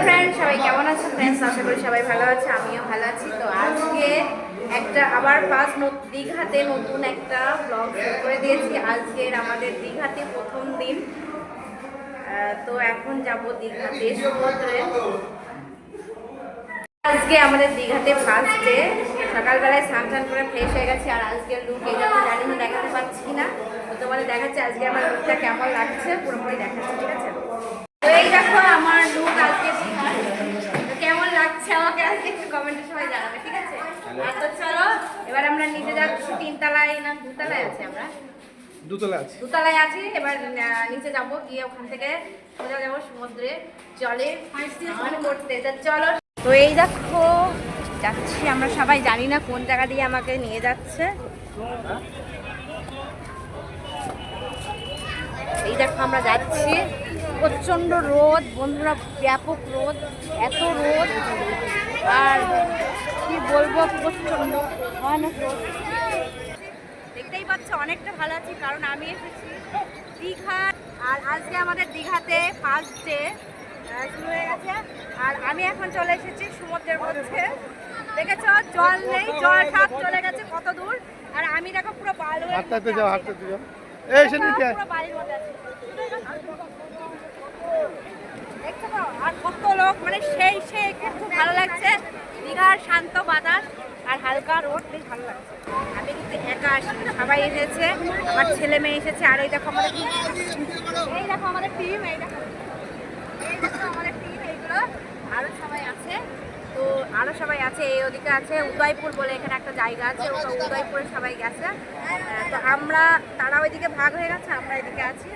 Friend, সবাই কেমন আছে ফ্রেন্ডস? আশা করি সবাই ভালো আছে, আমিও ভালো আছি। তো আজকে একটা আবার ফার্স্ট দীঘাতে নতুন একটা ব্লগ শুরু করে দিয়েছি। আজকের আমাদের দীঘাতে প্রথম দিন। তো এখন যাব দীঘাতে সমুদ্রে। আজকে আমাদের দীঘাতে ফার্স্ট ডে। সকালবেলায় স্নান করে ফ্রেশ হয়ে গেছে। আর আজকের লুক এই যখন জানি না দেখাতে পারছি না, তো তোমাদের দেখাচ্ছে আজকে আমার লুকটা কেমন লাগছে, পুরোপুরি দেখাচ্ছে, ঠিক আছে? তো এই দেখো আমার লুক আজকে দীঘার। কেমন লাগছে আমাকে আজকে একটু কমেন্টে সবাই জানাবে, ঠিক আছে? আর তো চলো এবার আমরা নিচে যাচ্ছি। তিনতলায় না দুতলায় আছি আমরা? দুতলায় আছি। এবার নিচে যাবো, গিয়ে ওখান থেকে সোজা যাবো সমুদ্রে জলে স্নান করতে। চলো। তো এই দেখো যাচ্ছি আমরা সবাই, জানি না কোন জায়গা দিয়ে আমাকে নিয়ে যাচ্ছে। এই দেখো আমরা যাচ্ছি, প্রচণ্ড রোদ বন্ধুরা, ব্যাপক রোদ, এত রোদ আর কি বলবো, প্রচণ্ড ভয়ানক রোদ। দেখতেই পাচ্ছ অনেকটা ভালো আছি, কারণ আমি এসেছি দীঘা। আর আজকে আমাদের দীঘাতে ফার্স্ট ডে শুরু হয়ে গেছে। আর আমি এখন চলে এসেছি সমুদ্রের মধ্যে। দেখেছ জল নেই, জল সব চলে গেছে কত দূর। আর আমি দেখো পুরো বালু, পুরো বালির মধ্যে আছি। দেখছো তো, আর কত লোক, মানে সেই খুব ভালো লাগছে। দীঘার শান্ত বাতাস আর হালকা রোদ, বেশ ভালো লাগছে। আমি কিন্তু একা আসিনি, সবাই এসেছে, আমার ছেলে মেয়ে এসেছে। আর এই দেখো আমাদের টিম, এই দেখো আমাদের টিম, এই দেখো আমাদের টিম, এইগুলো আরও সবাই আছে। তো আরও সবাই আছে, এই ওদিকে আছে উদয়পুর বলে এখানে একটা জায়গা আছে, ওটা উদয়পুরে সবাই গেছে। তো তারা ওইদিকে ভাগ হয়ে গেছে, আমরা এদিকে আছি।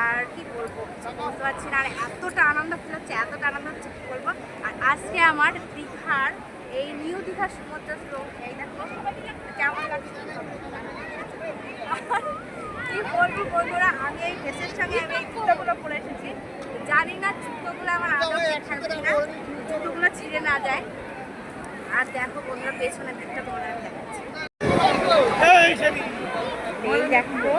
আর কি বলবো বুঝতে পারছি না, আর এতটা আনন্দ ফিল হচ্ছে, এতটা আনন্দ হচ্ছে কি বলবো। আর আজকে আমার দীঘার এই নিউ দীঘার সমুদ্র স্রোত, এই দেখো কেমন লাগছে কি বলবো বন্ধুরা। আমি এই ড্রেসের সঙ্গে আমি এই জুতোগুলো পরে এসেছি, জানি না জুতোগুলো আমার আদৌ থাকবে কিনা, জুতোগুলো ছিঁড়ে না যায়। আর দেখো বন্ধুরা পেছনের দিকটা তোমরা দেখাচ্ছি, এই দেখো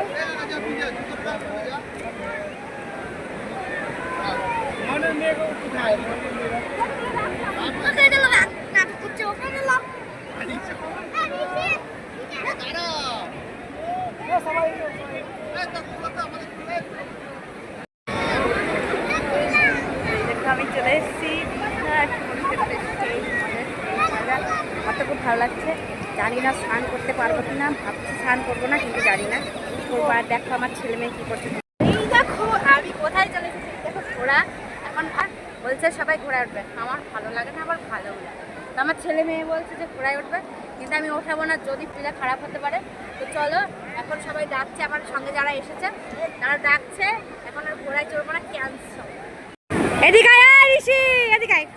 আমি চলে এসেছি। আমার তো খুব ভালো লাগছে, জানি না স্নান করতে পারবো কি না, ভাবছি স্নান করবো না, কিন্তু জানি না কি করবো। আর দেখো আমার ছেলে মেয়ে কি করছে, এই দেখো আমি কোথায় চলে এসেছি। দেখো ঘোড়া, এখন আর বলছে সবাই ঘোড়ায় উঠবে, আমার ভালো লাগে না, আবার ভালো লাগে। তো আমার ছেলে মেয়ে বলছে যে ঘোড়ায় উঠবে, কিন্তু আমি ওঠাবো না, যদি পিলা খারাপ হতে পারে। তো চলো এখন সবাই ডাকছে, আমার সঙ্গে যারা এসেছে তারা ডাকছে, এখন আর ঘোড়ায় চড়বো না, ক্যান্সেল। এদিকে আয় ঋষি, এদিকে আয়।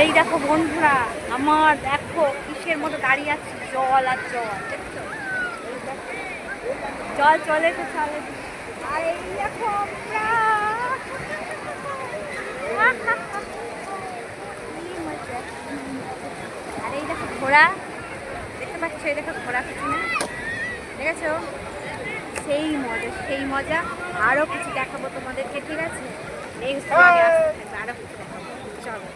এই দেখো বন্ধুরা, আমার দেখো কিসের মতো দাঁড়িয়ে আছে, জল আর জল, দেখছো জল চলে চলে। আর এই দেখো আর এই দেখো ঘোড়া, দেখতে পাচ্ছ, এই দেখো ঘোড়া পিছনে, দেখেছো? সেই মজা আরও কিছু দেখাবো তোমাদেরকে, ঠিক আছে? নেক্সট ব্লগে আসতে থাকবে, আরও কিছু দেখাবো। চলো।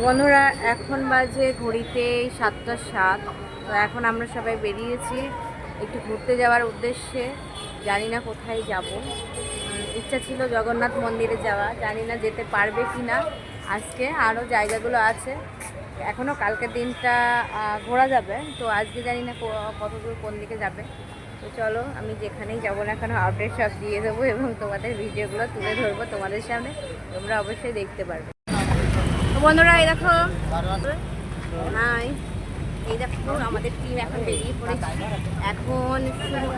বন্ধুরা এখন বাজে ঘড়িতে 7:07। তো এখন আমরা সবাই বেরিয়েছি একটু ঘুরতে যাওয়ার উদ্দেশ্যে। জানি না কোথায় যাব, ইচ্ছা ছিল জগন্নাথ মন্দিরে যাওয়া, জানি না যেতে পারবে কি না। আজকে আরও জায়গাগুলো আছে, এখনও কালকের দিনটা ঘোরা যাবে। তো আজকে জানি না কত দূর কোন দিকে যাবে। তো চলো, আমি যেখানেই যাবো না কেন আপডেট সব দিয়ে দেবো এবং তোমাদের ভিডিওগুলো তুলে ধরবো তোমাদের সামনে, তোমরা অবশ্যই দেখতে পারবে। তো বন্ধুরা এই দেখো, হাই, এই দেখো আমাদের টিম এখন বেরিয়ে পড়েছে।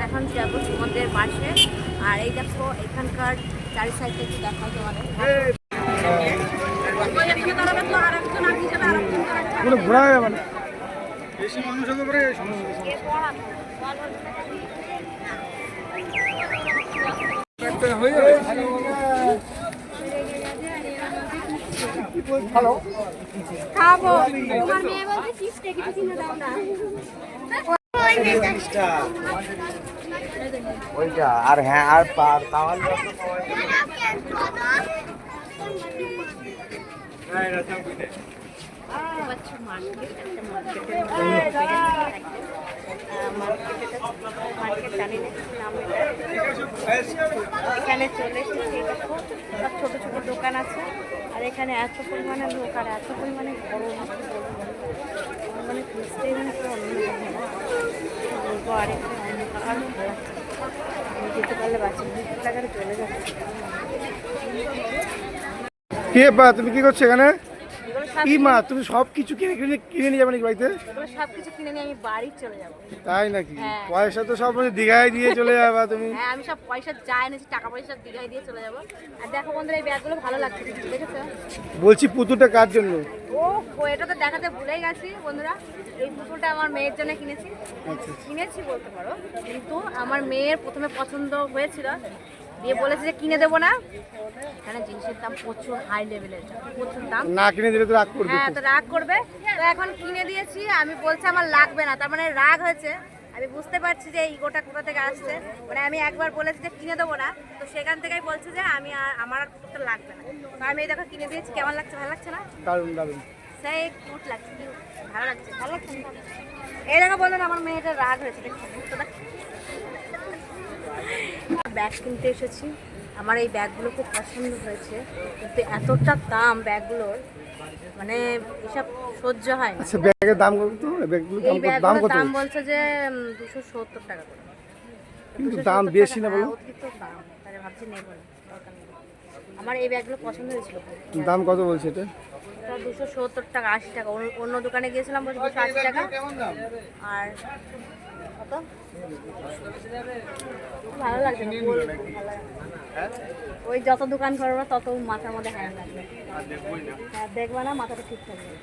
এখন যাবো সমুদ্রের পাশে। আর এই দেখো এখানকার চারি সাইডটা একটু দেখাও তোমাদের। ঘোরা যাবে না, বেশি মানুষ হতে পারে। হ্যালো, খাবো ওইটা আর হ্যাঁ আর তাওয়াল এখানে চলে এসেছি। দেখো সব ছোটো ছোটো দোকান আছে, আর এখানে এত পরিমাণে লোক আর এত পরিমাণে গরম, মানে খুঁজতেই মানে পুরো বলবো। আর এখানে অন্ধকার আমি যেতে পারলে বাচ্চা 20 টাকার চলে যাচ্ছে। কে বা তুমি কি করছো এখানে? কি মা, তুমি সব কিছু কিনে নিয়ে যাবে নাকি বাড়িতে? সব কিছু কিনে নিয়ে আমি বাড়ি চলে যাবো। তাই নাকি? হ্যাঁ। পয়সা তো সব দীঘায় দিয়ে চলে যাবা তুমি। হ্যাঁ, আমি সব পয়সা যা এনেছি টাকা পয়সা দীঘায় দিয়ে চলে যাবো। আর দেখো বন্ধুরা, এই ব্যাগগুলো ভালো লাগছে, দেখেছো? বলছি পুতুলটা কার জন্য? ও এটা তো দেখাতে ভুলেই গেছি বন্ধুরা। এই পুতুলটা আমার মেয়ের জন্য কিনেছি। আচ্ছা, কিনেছি বলতে পারো, কিন্তু আমার মেয়ের প্রথমে পছন্দ হয়েছিল, দিয়ে বলেছে যে কিনে দেবো না। এখানে জিনিসের দাম প্রচুর হাই লেভেলের, প্রচুর দাম। না কিনে দিলে তো রাগ করবে। হ্যাঁ, তো রাগ করবে। তো এখন কিনে দিয়েছি, আমি বলছি আমার লাগবে না, তার মানে রাগ হয়েছে। আমি বুঝতে পারছি যে ইগোটা কোথা থেকে আসছে। মানে আমি একবার বলেছি যে কিনে দেবো না, তো সেখান থেকেই বলছে যে আমার আর কুকুরটা লাগবে না। তো আমি এই দেখো কিনে দিয়েছি। কেমন লাগছে? ভালো লাগছে না? দারুণ দারুণ, সেই কিউট লাগছে, ভালো লাগছে, ভালো লাগছে না? এই দেখো বললেন আমার মেয়েটা রাগ হয়েছে, ব্যাগ কিনতে এসেছি। আমার এই ব্যাগগুলো খুব পছন্দ হয়েছে, কিন্তু এতটা দাম ব্যাগগুলোর, মানে এসব সহ্য হয় না। আচ্ছা, ব্যাগের দাম কত? ব্যাগগুলোর এই ব্যাগগুলোর দাম বলছে যে 270 টাকা করে। কিন্তু দাম বেশি না বলো? অতিরিক্ত দাম, তাহলে ভাবছি নেবো না, দরকার নেই। আমার এই ব্যাগগুলো পছন্দ হয়েছিল। দাম কত বলছে এটা? 270 টাকা, 80 টাকা। অন্য দোকানে গিয়েছিলাম বলছে 280 টাকা। আর কত ভালো লাগছে না, ওই যত দোকান করবো তত মাথার মধ্যে হারান লাগবে। হ্যাঁ, দেখবা না, মাথাটা ঠিক থাকবে।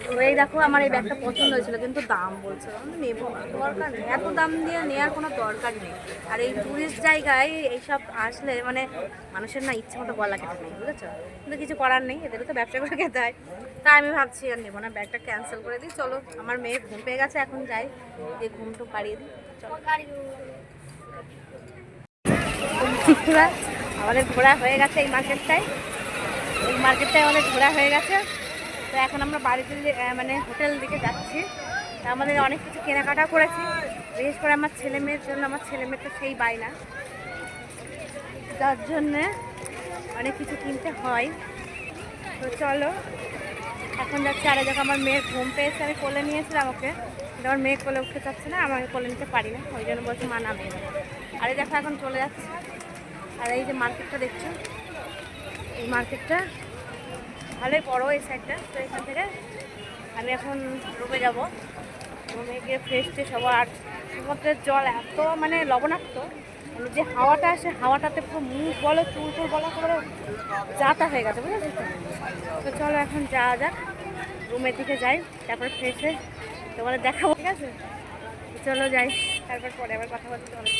তো এই দেখো আমার এই ব্যাগটা পছন্দ হয়েছিল, কিন্তু দাম বলছে আমি নেবো না, দরকার নেই, এত দাম দিয়ে নেওয়ার কোনো দরকার নেই। আর এই টুরিস্ট জায়গায় এইসব আসলে মানে মানুষের না ইচ্ছে মতো গলা কেটে নেই, বুঝেছো? কিন্তু কিছু করার নেই, এদেরও তো ব্যবসা করে খেতে হয়। তাই আমি ভাবছি আর নেবো না, ব্যাগটা ক্যান্সেল করে দিই। চলো, আমার মেয়ে ঘুম পেয়ে গেছে, এখন যাই, দিয়ে ঘুমটু পাড়িয়ে দিই। চলো, আমাদের ঘোরা হয়ে গেছে এই মার্কেটটায় আমাদের ঘোরা হয়ে গেছে। তো এখন আমরা বাড়িতে মানে হোটেল দিকে যাচ্ছি। তা আমাদের অনেক কিছু কেনাকাটা করেছি, বিশেষ করে আমার ছেলে মেয়ের জন্য। আমার ছেলে মেয়ের তো সেই বায়না, যার জন্যে অনেক কিছু কিনতে হয়। তো চলো এখন যাচ্ছি। আর দেখো আমার মেয়ের ঘুম পেয়েছে, আমি কোলে নিয়েছিলাম ওকে, কিন্তু আমার মেয়ে কোলে উঠতে চাচ্ছে না, আমাকে কোলে নিতে পারি না, ওই জন্য বলছি মা নামিয়ে দেবো। আর এই দেখো এখন চলে যাচ্ছে। আর এই যে মার্কেটটা দেখছো, এই মার্কেটটা ভালোই বড় এই সাইডটা। তো এখান থেকে আমি এখন রুমে যাব, রুমে গিয়ে ফ্রেশ ট্রেশ হবো। আর সমুদ্রের জল এত মানে লবণাক্ত, মানে যে হাওয়াটা আসে হাওয়াটাতে পুরো মুখ বলো চুল টুল বলো করে যাতা হয়ে গেছে, বুঝেছি? তো চলো এখন যাওয়া যাক, রুমের দিকে যাই, তারপরে ফ্রেশ হয়ে তোমাদের দেখাবো, ঠিক আছে? চলো যাই, তারপর পরে আবার কথা বলতে চলো।